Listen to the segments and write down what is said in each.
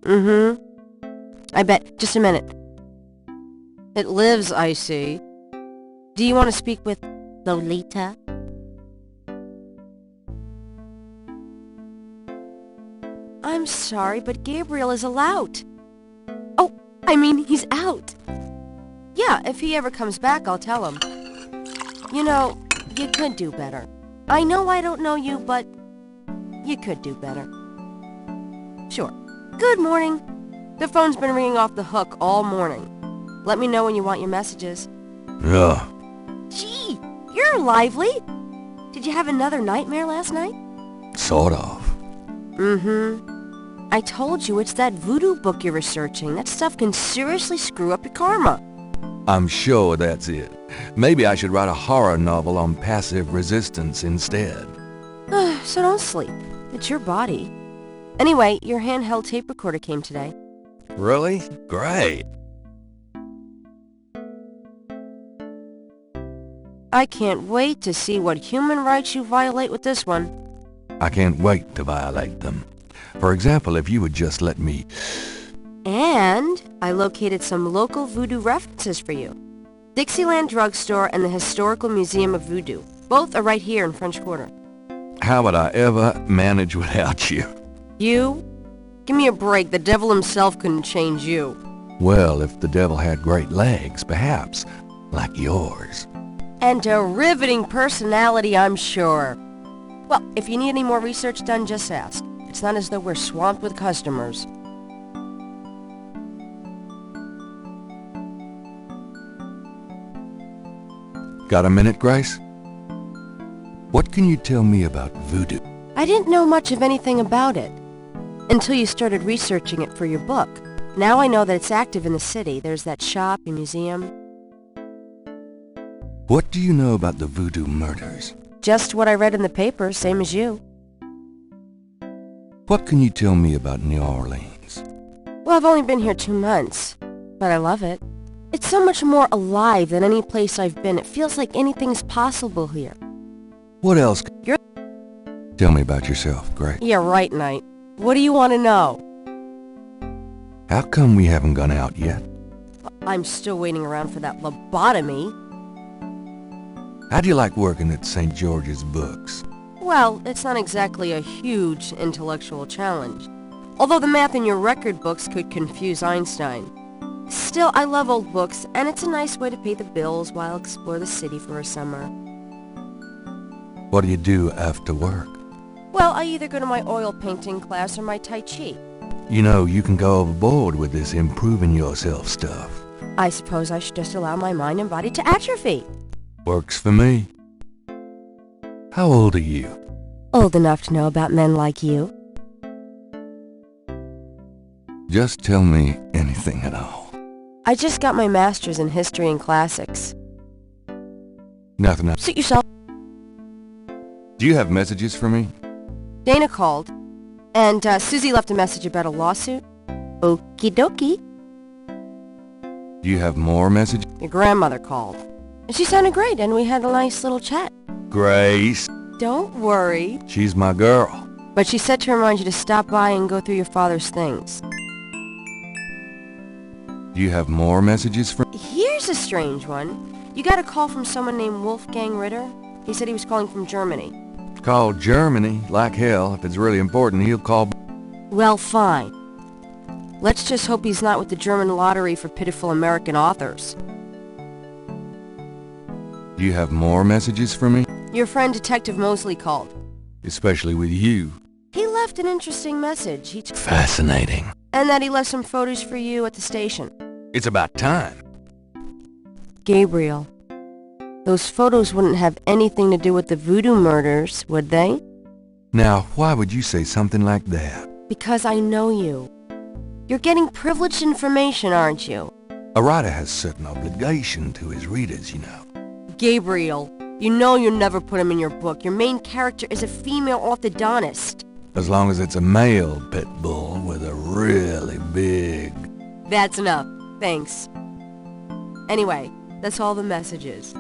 Mm-hmm. I bet. Just a minute. It lives, I see. Do you want to speak with Lolita? I'm sorry, but Gabriel is allowed. Oh, I mean, he's out. Yeah, if he ever comes back, I'll tell him. You know, you could do better. I know I don't know you, but you could do better. Sure. Good morning. The phone's been ringing off the hook all morning. Let me know when you want your messages. Yeah. Gee, you're lively. Did you have another nightmare last night? Sort of. Mm-hmm. I told you it's that voodoo book you're researching. That stuff can seriously screw up your karma. I'm sure that's it. Maybe I should write a horror novel on passive resistance instead. So don't sleep. It's your body. Anyway, your handheld tape recorder came today. Really? Great. I can't wait to see what human rights you violate with this one. I can't wait to violate them. For example, if you would just let me... And I located some local voodoo references for you. Dixieland Drugstore and the Historical Museum of Voodoo. Both are right here in French Quarter. How would I ever manage without you? You? Give me a break. The devil himself couldn't change you. Well, if the devil had great legs, perhaps, like yours. And a riveting personality, I'm sure. Well, if you need any more research done, just ask. It's not as though we're swamped with customers. Got a minute, Grace? What can you tell me about voodoo? I didn't know much of anything about it until you started researching it for your book. Now I know that it's active in the city. There's that shop and museum. What do you know about the voodoo murders? Just what I read in the paper, same as you. What can you tell me about New Orleans? Well, I've only been here 2 months, but I love it. It's so much more alive than any place I've been. It feels like anything's possible here. What else? You're... Tell me about yourself, Grace. Yeah, right, Knight. What do you want to know? How come we haven't gone out yet? I'm still waiting around for that lobotomy. How do you like working at St. George's Books? Well, it's not exactly a huge intellectual challenge. Although the math in your record books could confuse Einstein. Still, I love old books, and it's a nice way to pay the bills while I explore the city for a summer. What do you do after work? Well, I either go to my oil painting class or my Tai Chi. You know, you can go overboard with this improving yourself stuff. I suppose I should just allow my mind and body to atrophy. Works for me. How old are you? Old enough to know about men like you. Just tell me anything at all. I just got my master's in history and classics. Nothing else. Suit yourself. Do you have messages for me? Dana called, and Susie left a message about a lawsuit. Okie dokie. Do you have more messages? Your grandmother called. And she sounded great, and we had a nice little chat. Grace. Don't worry. She's my girl. But she said to remind you to stop by and go through your father's things. Do you have more messages for... Here's a strange one. You got a call from someone named Wolfgang Ritter? He said he was calling from Germany. Call Germany? Like hell. If it's really important, he'll call... Well, fine. Let's just hope he's not with the German lottery for pitiful American authors. Do you have more messages for me? Your friend Detective Mosley called. Especially with you. He left an interesting message. Fascinating. And that he left some photos for you at the station. It's about time. Gabriel, those photos wouldn't have anything to do with the voodoo murders, would they? Now, why would you say something like that? Because I know you. You're getting privileged information, aren't you? A writer has certain obligation to his readers, you know. Gabriel, you know you'll never put him in your book. Your main character is a female orthodontist. As long as it's a male pit bull with a really big... That's enough. Thanks. Anyway, that's all the messages.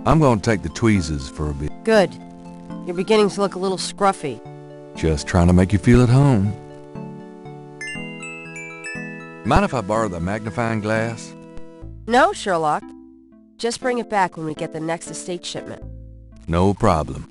I'm gonna take the tweezers for a bit. Good. You're beginning to look a little scruffy. Just trying to make you feel at home. Mind if I borrow the magnifying glass? No, Sherlock. Just bring it back when we get the next estate shipment. No problem.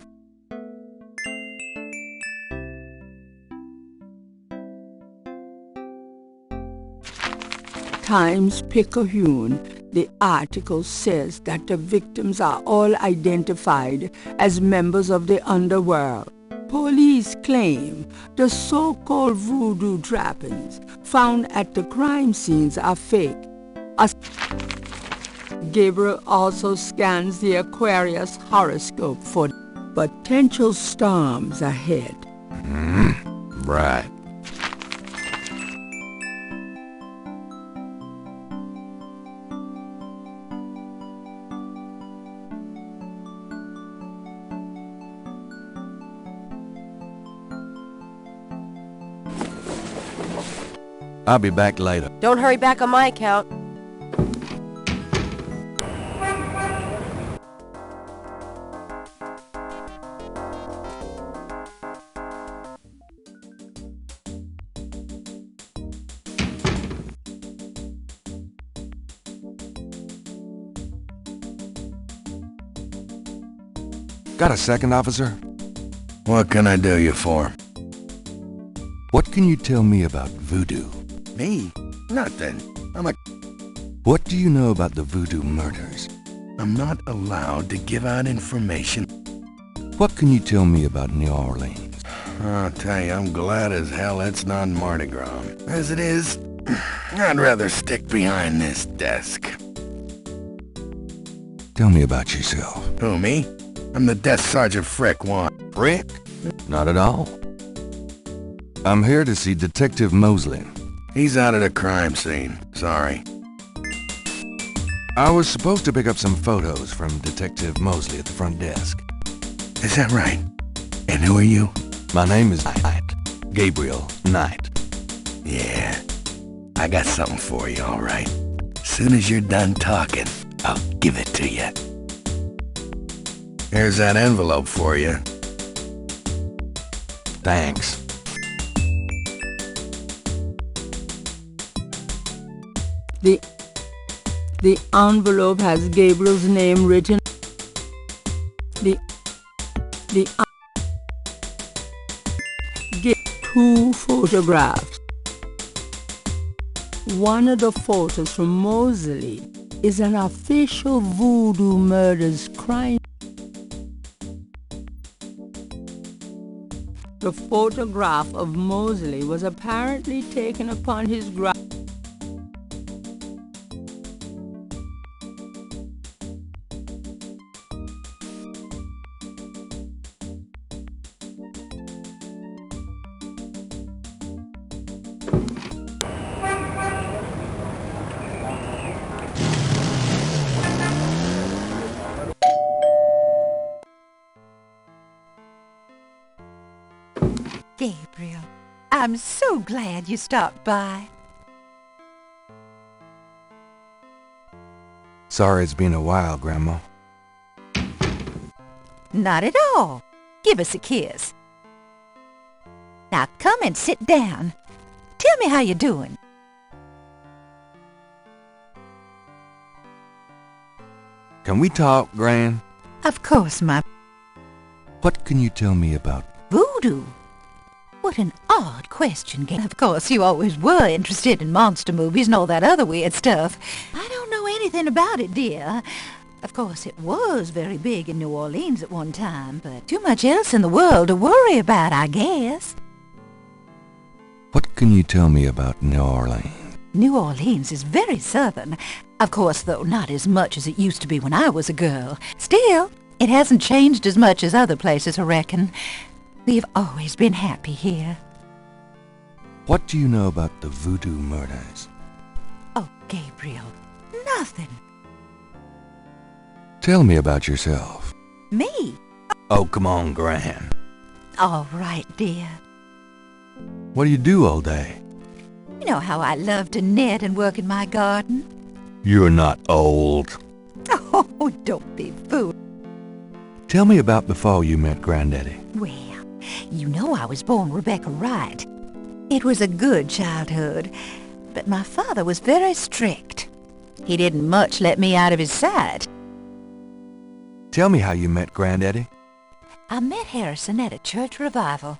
Times-Picayune, the article says that the victims are all identified as members of the underworld. Police claim the so-called voodoo trappings found at the crime scenes are fake. Gabriel also scans the Aquarius horoscope for potential storms ahead. Right. I'll be back later. Don't hurry back on my account. Got a second, officer? What can I do you for? What can you tell me about voodoo? Me? Nothing. What do you know about the voodoo murders? I'm not allowed to give out information. What can you tell me about New Orleans? I'll tell you, I'm glad as hell it's not Mardi Gras. As it is, I'd rather stick behind this desk. Tell me about yourself. Who, me? I'm the Desk Sergeant Frick. What? Frick? Not at all. I'm here to see Detective Mosley. He's out at a crime scene. Sorry. I was supposed to pick up some photos from Detective Mosley at the front desk. Is that right? And who are you? My name is Knight. Gabriel Knight. Yeah. I got something for you, all right. Soon as you're done talking, I'll give it to you. Here's that envelope for you. Thanks. The envelope has Gabriel's name written. Two photographs. One of the photos from Mosley is an official voodoo murders crime. The photograph of Mosley was apparently taken upon his Gabriel, I'm so glad you stopped by. Sorry it's been a while, Grandma. Not at all. Give us a kiss. Now come and sit down. Tell me how you're doing. Can we talk, Gran? Of course, my What can you tell me about voodoo. What an odd question, Gabriel. Of course, you always were interested in monster movies and all that other weird stuff. I don't know anything about it, dear. Of course, it was very big in New Orleans at one time, but too much else in the world to worry about, I guess. What can you tell me about New Orleans? New Orleans is very southern. Of course, though, not as much as it used to be when I was a girl. Still, it hasn't changed as much as other places, I reckon. We've always been happy here. What do you know about the voodoo murders? Oh, Gabriel, nothing. Tell me about yourself. Me? Oh, come on, Gran. All right, dear. What do you do all day? You know how I love to knit and work in my garden? You're not old. Oh, don't be fooled. Tell me about before you met Granddaddy. Well, you know I was born Rebecca Wright. It was a good childhood, but my father was very strict. He didn't much let me out of his sight. Tell me how you met Granddaddy. I met Harrison at a church revival.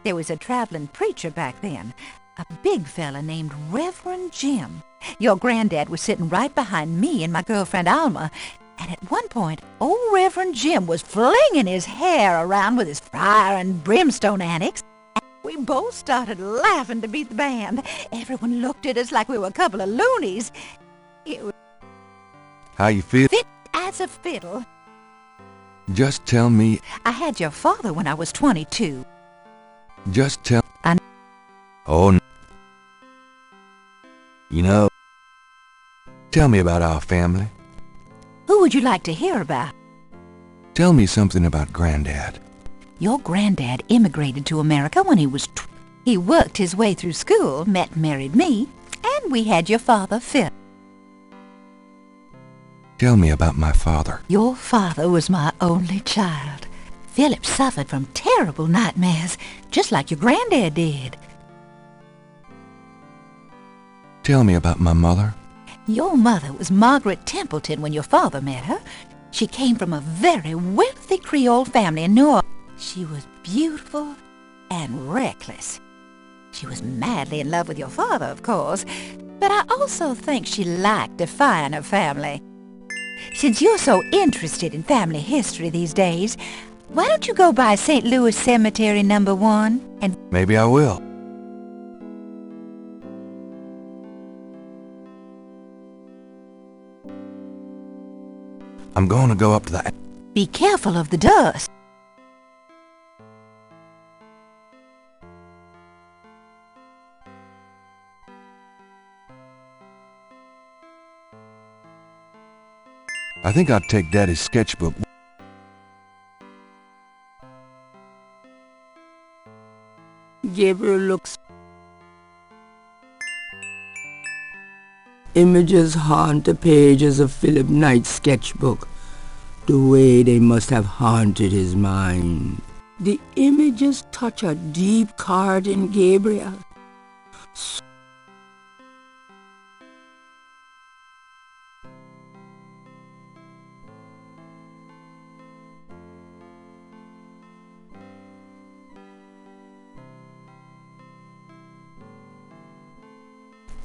There was a traveling preacher back then, a big fella named Reverend Jim. Your granddad was sitting right behind me and my girlfriend Alma, and at one point, old Reverend Jim was flinging his hair around with his fire and brimstone antics. We both started laughing to beat the band. Everyone looked at us like we were a couple of loonies. It was How you feel? fit as a fiddle. Just tell me. I had your father when I was 22. Just tell. I- Oh, no. You know, tell me about our family. Who would you like to hear about? Tell me something about Granddad. Your granddad immigrated to America when he was He worked his way through school, met and married me, and we had your father, Phil. Tell me about my father. Your father was my only child. Philip suffered from terrible nightmares, just like your granddad did. Tell me about my mother. Your mother was Margaret Templeton when your father met her. She came from a very wealthy Creole family in New Orleans. She was beautiful and reckless. She was madly in love with your father, of course, but I also think she liked defying her family. Since you're so interested in family history these days, why don't you go by St. Louis Cemetery No. 1 and... Maybe I will. I'm going to go up to the... Be careful of the dust. I think I'll take Daddy's sketchbook. Gabriel looks. Images haunt the pages of Philip Knight's sketchbook, the way they must have haunted his mind. The images touch a deep chord in Gabriel.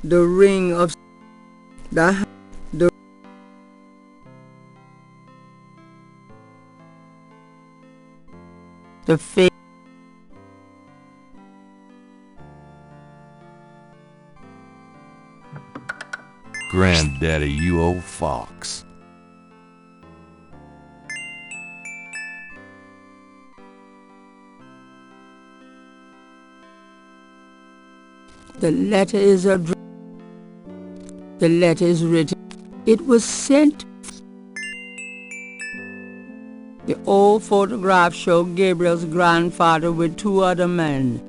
The ring of the face. Granddaddy, you old fox. The letter is The letter is written. It was sent. The old photograph showed Gabriel's grandfather with two other men.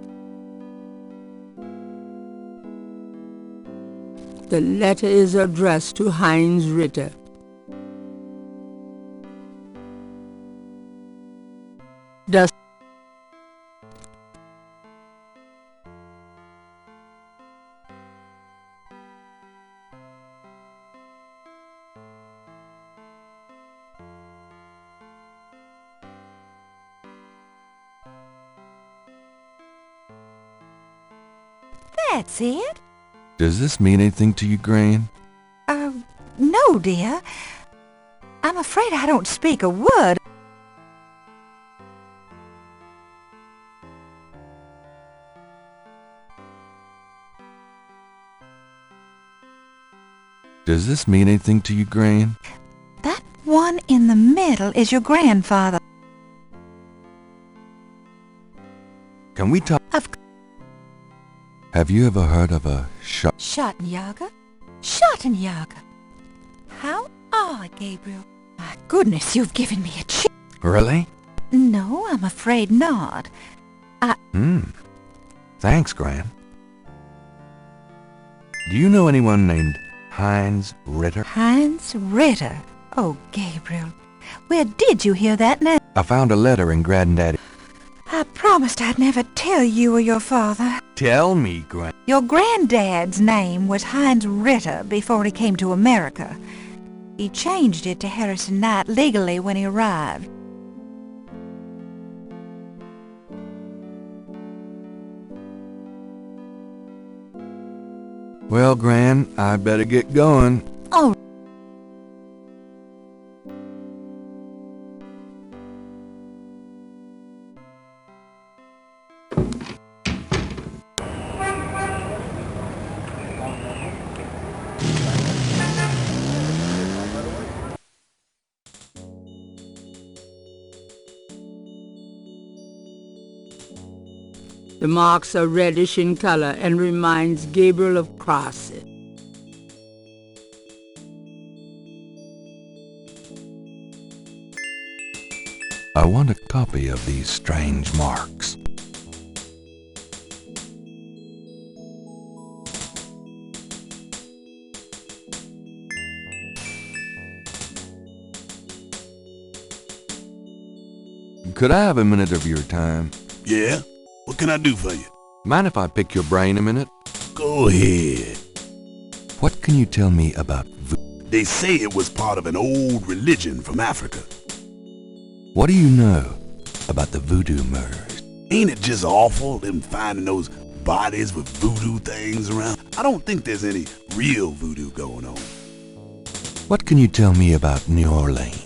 The letter is addressed to Heinz Ritter. The That's it? Does this mean anything to you, Gran? No, dear. I'm afraid I don't speak a word. Does this mean anything to you, Gran? That one in the middle is your grandfather. Can we talk? Have you ever heard of a Schottenjäger? Schottenjäger. How odd, Gabriel. My goodness, you've given me a chill. Really? No, I'm afraid not. Thanks, Gran. Do you know anyone named Heinz Ritter? Heinz Ritter. Oh, Gabriel, Where did you hear that now? I found a letter in Granddaddy. I promised I'd never tell you or your father. Tell me, Gran... Your granddad's name was Heinz Ritter before he came to America. He changed it to Harrison Knight legally when he arrived. Well, Gran, I better get going. Oh, The marks are reddish in color and reminds Gabriel of crosses. I want a copy of these strange marks. Could I have a minute of your time? Yeah? What can I do for you? Mind if I pick your brain a minute? Go ahead. What can you tell me about voodoo? They say it was part of an old religion from Africa. What do you know about the voodoo murders? Ain't it just awful, them finding those bodies with voodoo things around? I don't think there's any real voodoo going on. What can you tell me about New Orleans?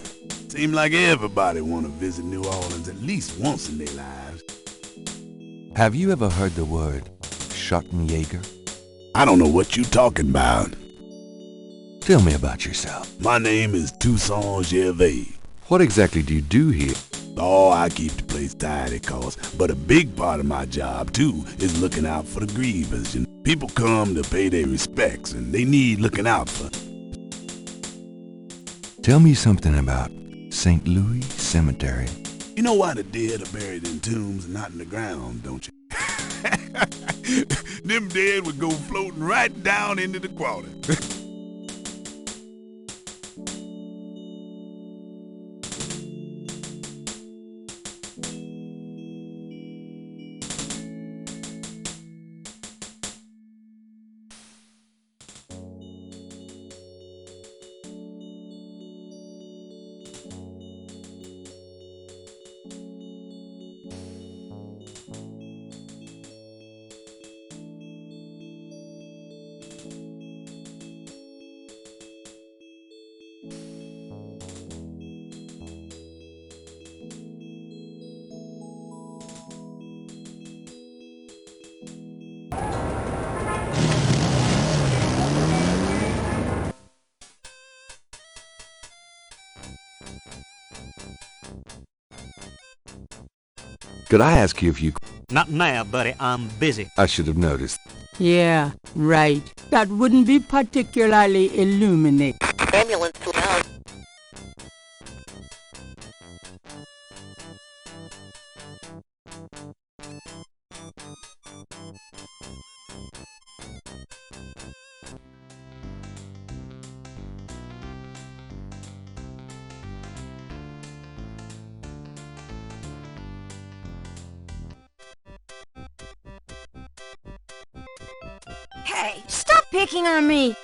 Seems like everybody want to visit New Orleans at least once in their lives. Have you ever heard the word Schottenjäger? I don't know what you talking about. Tell me about yourself. My name is Toussaint Gervais. What exactly do you do here? Oh, I keep the place tidy, cause, but a big part of my job, too, is looking out for the grievers. You know, people come to pay their respects, and they need looking out for. Tell me something about St. Louis Cemetery. You know why the dead are buried in tombs and not in the ground, don't you? Them dead would go floating right down into the water. Could I ask you if you... Not now, buddy. I'm busy. I should have noticed. Yeah, right. That wouldn't be particularly illuminating. Ambulance to house. Hey, stop picking on me!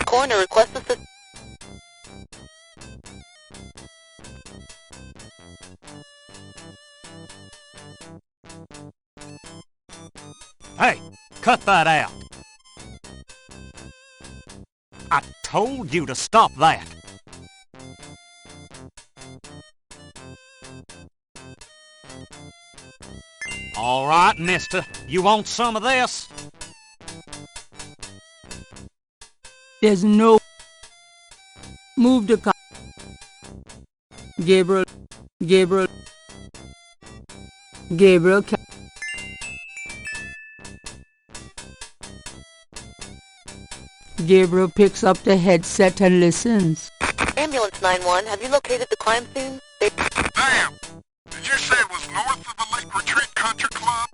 Coroner requests assistance. Hey, cut that out. I told you to stop that. All right, mister. You want some of this? There's no... Move the car. Gabriel... Gabriel... Gabriel... Gabriel picks up the headset and listens. Ambulance 911, have you located the crime scene? Damn! Did you say it was north of the Lake Retreat Country Club?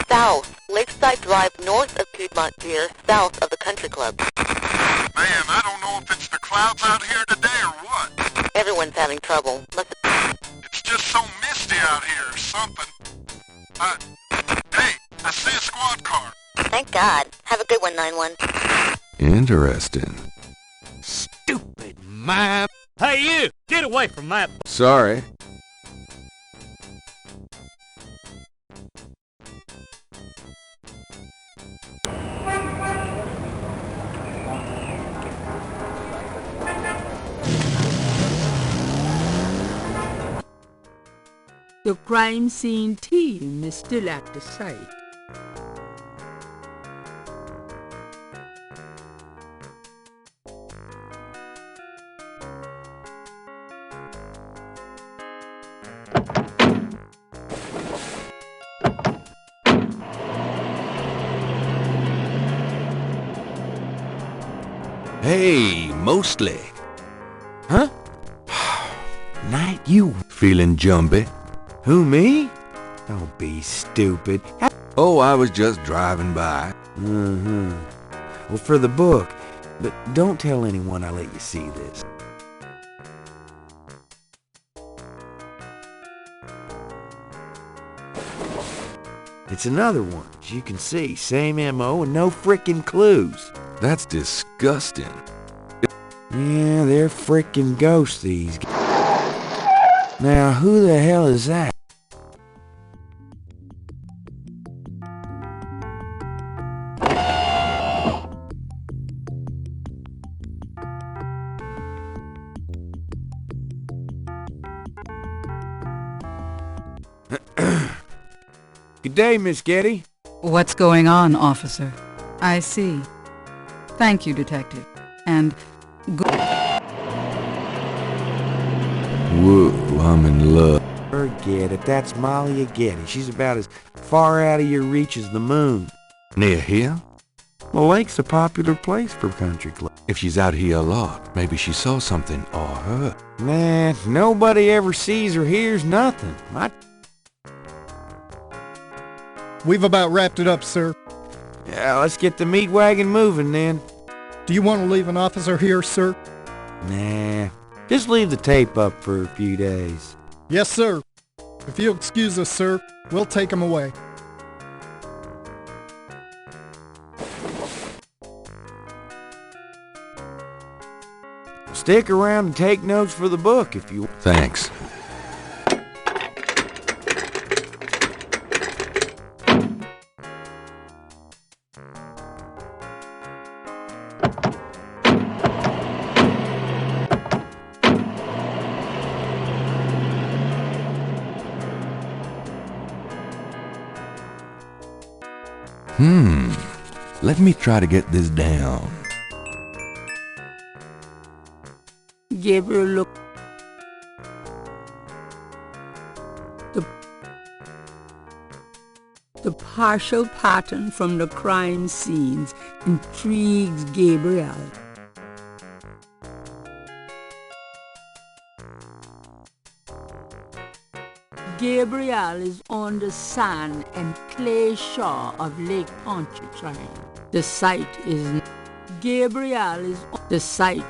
South. Lakeside Drive north of Piedmont Pier, south of the country club. Man, I don't know if it's the clouds out here today or what. Everyone's having trouble. It's just so misty out here or something. Hey, I see a squad car. Thank God. Have a good one, 911. Interesting. Stupid map. Hey, you! Get away from that. Sorry. The crime scene team is still at the site. Hey, mostly. Huh? Knight, you... Feeling jumpy? Who, me? Don't be stupid. Oh, I was just driving by. Well, for the book. But don't tell anyone I let you see this. It's another one. As you can see, same MO and no frickin' clues. That's disgusting. Yeah, they're frickin' ghosts, these guys. Now, who the hell is that? Good day, Miss Getty. What's going on, officer? I see. Thank you, detective. And Whoa, I'm in love. Forget it. That's Malia Getty. She's about as far out of your reach as the moon. Near here? The lake's a popular place for country club. If she's out here a lot, maybe she saw something or her. Nah, nobody ever sees or hears nothing. We've about wrapped it up, sir. Yeah, let's get the meat wagon moving then. Do you want to leave an officer here, sir? Nah, just leave the tape up for a few days. Yes, sir. If you'll excuse us, sir, we'll take him away. Stick around and take notes for the book if you... Thanks. Let me try to get this down. Gabriel looked. The partial pattern from the crime scenes intrigues Gabriel. Gabriel is on the sand and clay shore of Lake Pontchartrain. The site is... Gabriel is on the site.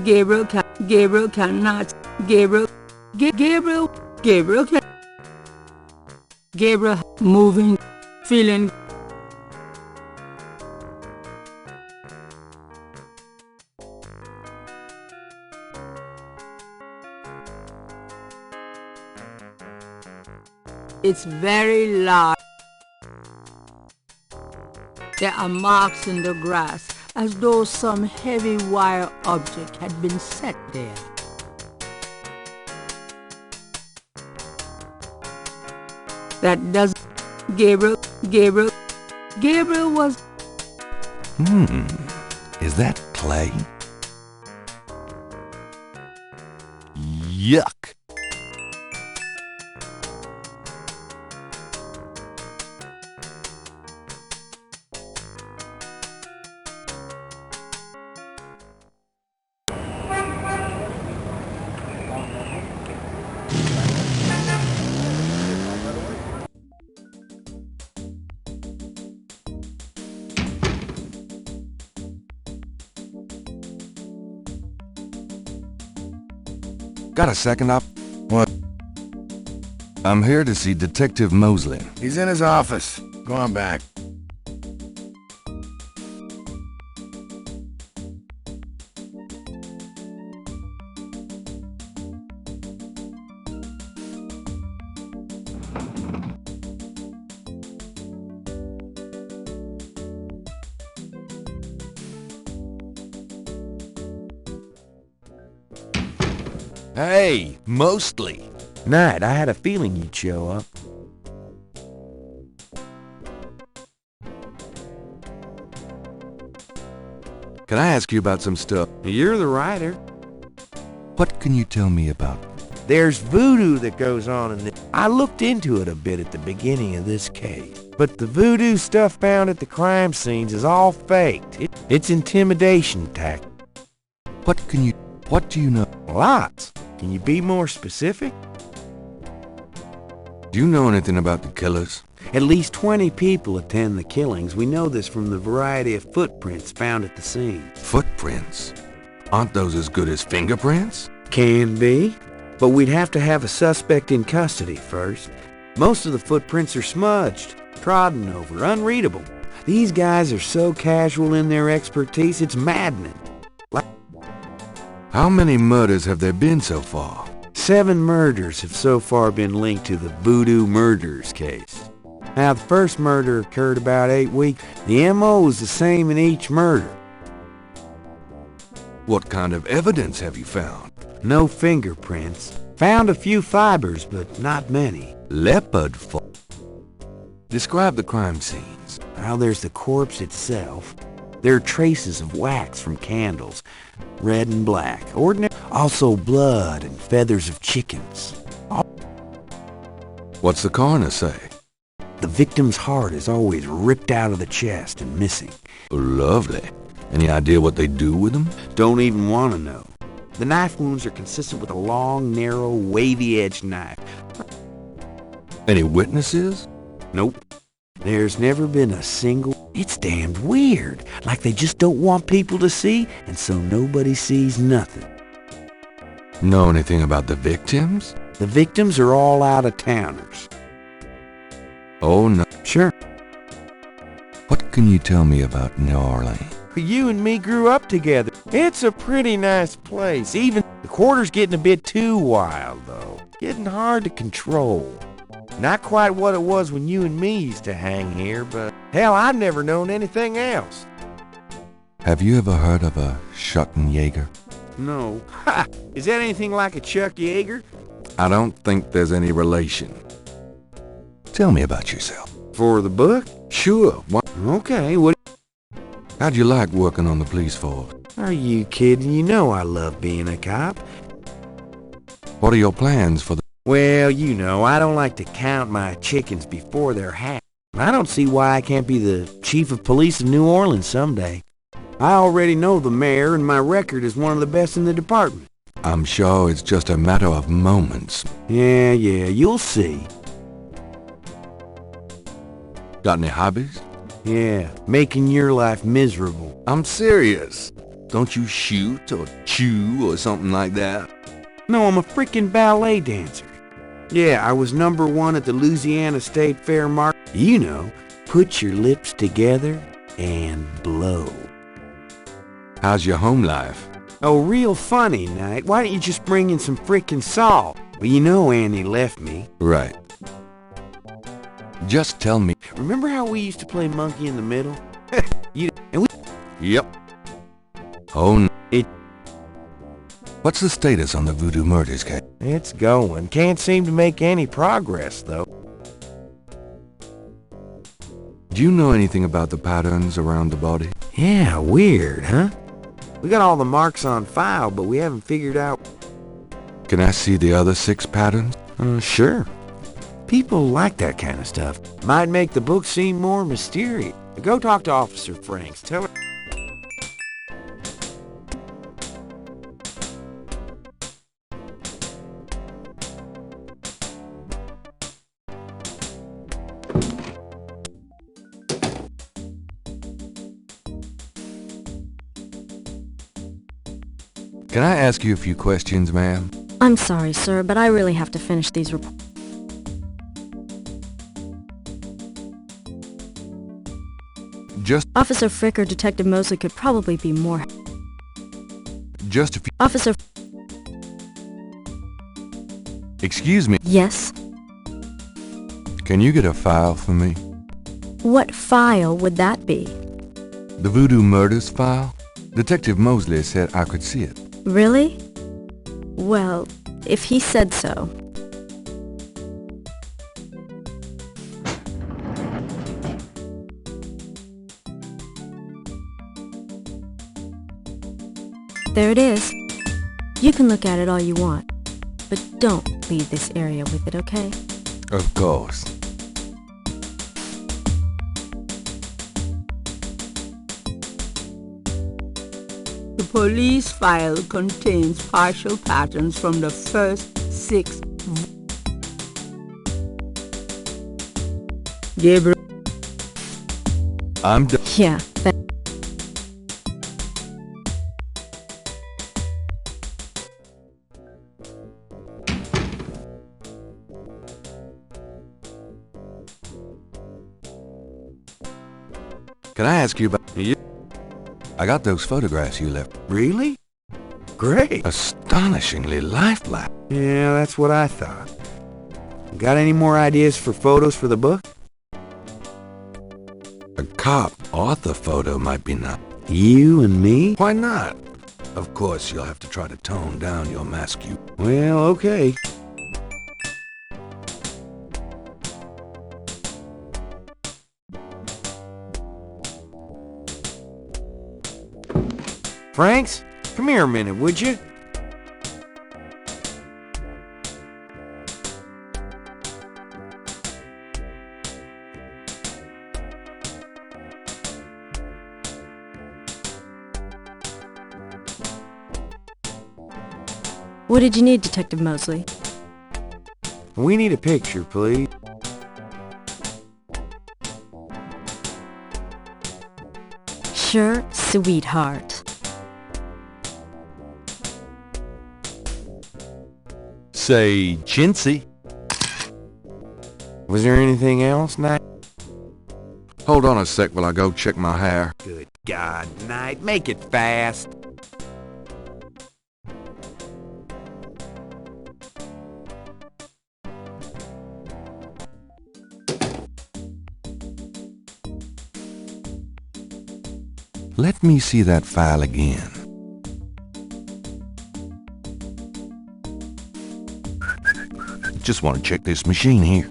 Gabriel moving, feeling. It's very large. There are marks in the grass as though some heavy wire object had been set there. That doesn't... Gabriel Gabriel was... Is that clay? Yuck! Got a second up? What? I'm here to see Detective Mosley. He's in his office. Go on back. Hey, Mostly. Knight, I had a feeling you'd show up. Can I ask you about some stuff? You're the writer. What can you tell me about? There's voodoo that goes on in this. I looked into it a bit at the beginning of this case. But the voodoo stuff found at the crime scenes is all faked. It's intimidation tactics. What do you know? Lots. Can you be more specific? Do you know anything about the killers? At least 20 people attend the killings. We know this from the variety of footprints found at the scene. Footprints? Aren't those as good as fingerprints? Can be, but we'd have to have a suspect in custody first. Most of the footprints are smudged, trodden over, unreadable. These guys are so casual in their expertise, it's maddening. How many murders have there been so far? 7 murders have so far been linked to the Voodoo Murders case. Now, the first murder occurred about 8 weeks. The M.O. was the same in each murder. What kind of evidence have you found? No fingerprints. Found a few fibers, but not many. Leopard foot. Describe the crime scenes. Now, there's the corpse itself. There are traces of wax from candles, red and black, ordinary. Also blood and feathers of chickens. What's the coroner say? The victim's heart is always ripped out of the chest and missing. Lovely. Any idea what they do with them? Don't even want to know. The knife wounds are consistent with a long, narrow, wavy-edged knife. Any witnesses? Nope. There's never been a single... It's damned weird. Like they just don't want people to see, and so nobody sees nothing. Know anything about the victims? The victims are all out-of-towners. Oh, no. Sure. What can you tell me about New Orleans? You and me grew up together. It's a pretty nice place. Even the quarter's getting a bit too wild, though. Getting hard to control. Not quite what it was when you and me used to hang here, but hell, I've never known anything else. Have you ever heard of a Schuttenjäger? No. Ha! Is that anything like a Chuck Yeager? I don't think there's any relation. Tell me about yourself. For the book? Sure. Okay, How'd you like working on the police force? Are you kidding? You know I love being a cop. What are your plans for the... Well, you know, I don't like to count my chickens before they're hatched. I don't see why I can't be the chief of police of New Orleans someday. I already know the mayor, and my record is one of the best in the department. I'm sure it's just a matter of moments. Yeah, you'll see. Got any hobbies? Yeah, making your life miserable. I'm serious. Don't you shoot or chew or something like that? No, I'm a freaking ballet dancer. Yeah, I was #1 at the Louisiana State Fair mark. You know, put your lips together and blow. How's your home life? Oh, real funny, Knight. Why don't you just bring in some frickin' salt? Well, you know Annie left me. Right. Just tell me. Remember how we used to play monkey in the middle? Yep. Oh, no. What's the status on the Voodoo Murders case? It's going. Can't seem to make any progress, though. you know anything about the patterns around the body? Yeah, weird, huh? We got all the marks on file, but we haven't figured out... Can I see the other 6 patterns? Sure. People like that kind of stuff. Might make the book seem more mysterious. Go talk to Officer Franks. Tell her... Can I ask you a few questions, ma'am? I'm sorry, sir, but I really have to finish these reports. Just Officer Frick or Detective Mosley could probably be more... a few... Officer... Excuse me. Yes? Can you get a file for me? What file would that be? The Voodoo Murders file? Detective Mosley said I could see it. Really? Well, if he said so. There it is. You can look at it all you want, but don't leave this area with it, okay? Of course. The police file contains partial patterns from the first 6... Gabriel... I'm done. Yeah, Can I ask you about... I got those photographs you left. Really? Great. Astonishingly lifelike. Yeah, that's what I thought. Got any more ideas for photos for the book? A cop author photo might be nice. You and me? Why not? Of course, you'll have to try to tone down your masculine. Well, okay. Franks, come here a minute, would you? what did you need, Detective Mosley? We need a picture, please. Sure, sweetheart. Say, chintzy. Was there anything else, Knight? Hold on a sec while I go check my hair. Good God, Knight, make it fast. Let me see that file again. Just want to check this machine here.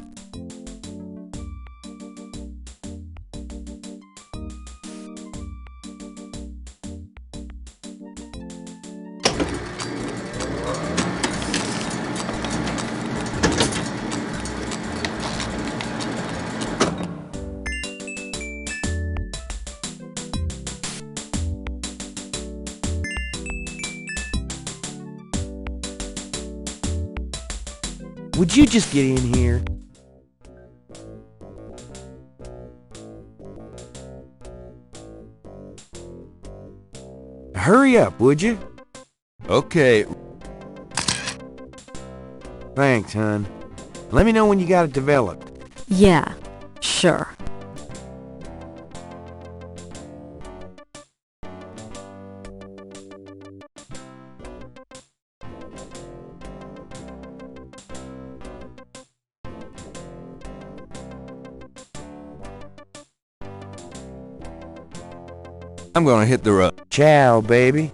Would you just get in here? Hurry up, would you? Okay. Thanks, hon. Let me know when you got it developed. Yeah, sure. I'm gonna hit the road. Ciao, baby.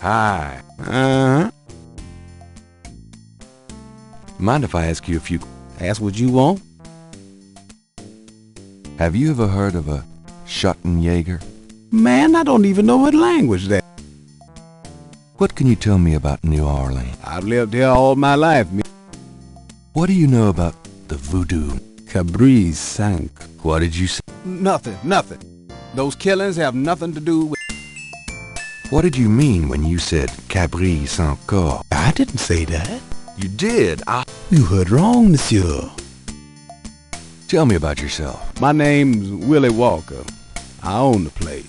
Hi. Uh-huh. Mind if I ask you a few... Ask what you want. Have you ever heard of a Schottenjäger? Man, I don't even know what language that. What can you tell me about New Orleans? I've lived here all my life. What do you know about the voodoo? Cabri's sank. What did you say? Nothing. Those killings have nothing to do with... What did you mean when you said Cabri sans corps? I didn't say that. You did. You heard wrong, monsieur. Tell me about yourself. My name's Willie Walker. I own the place.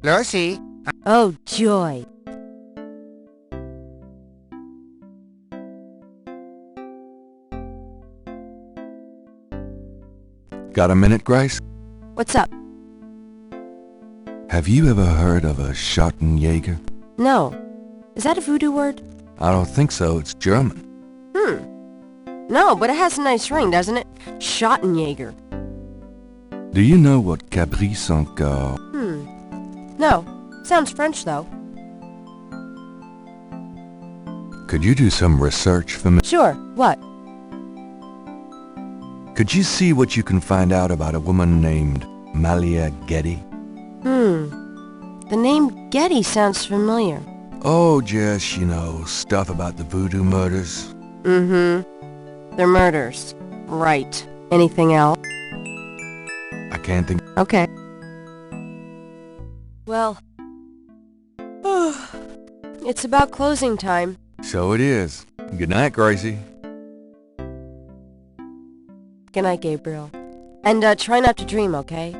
Lucy. Oh, joy. Got a minute, Grace? What's up? Have you ever heard of a Schottenjäger? No. Is that a voodoo word? I don't think so. It's German. No, but it has a nice ring, doesn't it? Schottenjäger. Do you know what Cabri sans corps? No. Sounds French, though. Could you do some research for me? Sure. What? Could you see what you can find out about a woman named Malia Getty? The name Getty sounds familiar. Oh, just, stuff about the voodoo murders. They're murders. Right. Anything else? I can't think... Okay. Well... it's about closing time. So it is. Good night, Gracie. Good night, Gabriel. And try not to dream, okay?